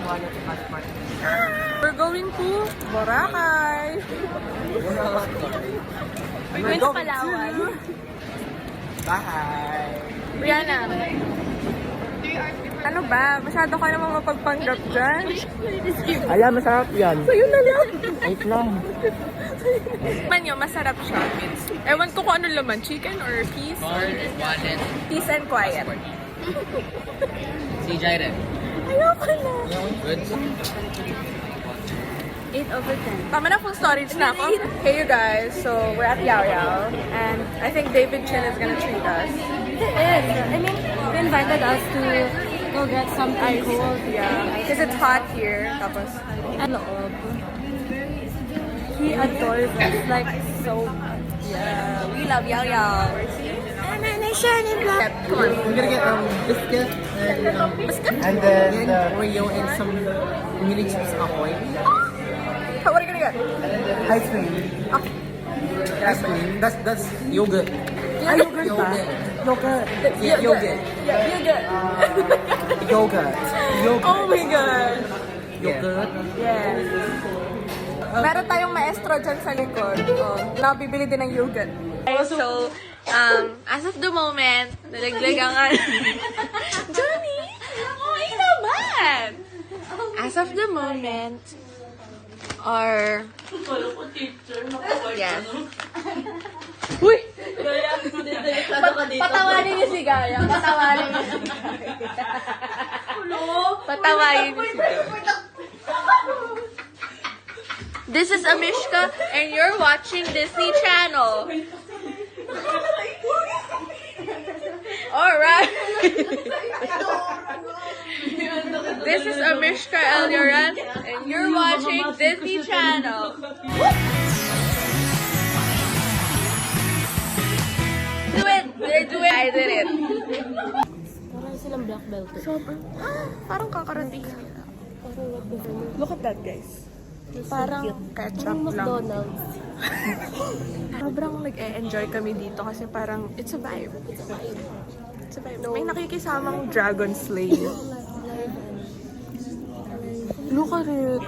We're going to Boracay. We're going to Palawan. Bye! Brianna. Ano ba? Masyado ka naman mapagpanggap dyan. Alam, masarap yan. Sa'yo na lang. Wait lang. Man yun, masarap siya. Ewan ko kung ano laman. Chicken or peas? Wallet. Peace and quiet. Si Jairen. Ayoko na. Good. 8/10. Tama na, full storage na ako. Hey you guys, so we're at Yao Yao. And I think David Chin is gonna treat us. It is. I mean, they invited us to go get something cold. Yeah, because it's hot here. Tapos, And loob. He adores us like so much. yeah, we love Yao Yao. Come on. We're gonna get biscuit and then the Oreo and some mini chips ahoy. What are you gonna get? Ice cream. Ice cream. That's yogurt. Ah, yogurt ba? Yogurt. Yeah, yogurt. Yeah, yogurt. Yogurt. Yogurt. Oh my God. Yogurt. Yes. Meron tayong maestro dyan sa likod. Oh, nabibili din ng yogurt. So, as of the moment, nalaglag ang Johnny! Okay naman! As of the moment, our... Yes. Uy! Patawanin niyo si Gaya. Patawanin niyo si Gaya. Patawanin niyo si Gaya. This is Amishka, and you're watching Disney Channel. Alright. This is Amishka Elyoran, and you're watching Disney Channel. Do it! Do it! I did it. Parang silang black belt. Parang kakarating. Look at that, guys. Parang ketchup lang. McDonald's. Sobrang nag-e-enjoy kami dito kasi parang it's a vibe. It's a vibe. May nakikisamang Dragon Slayer. Look at it.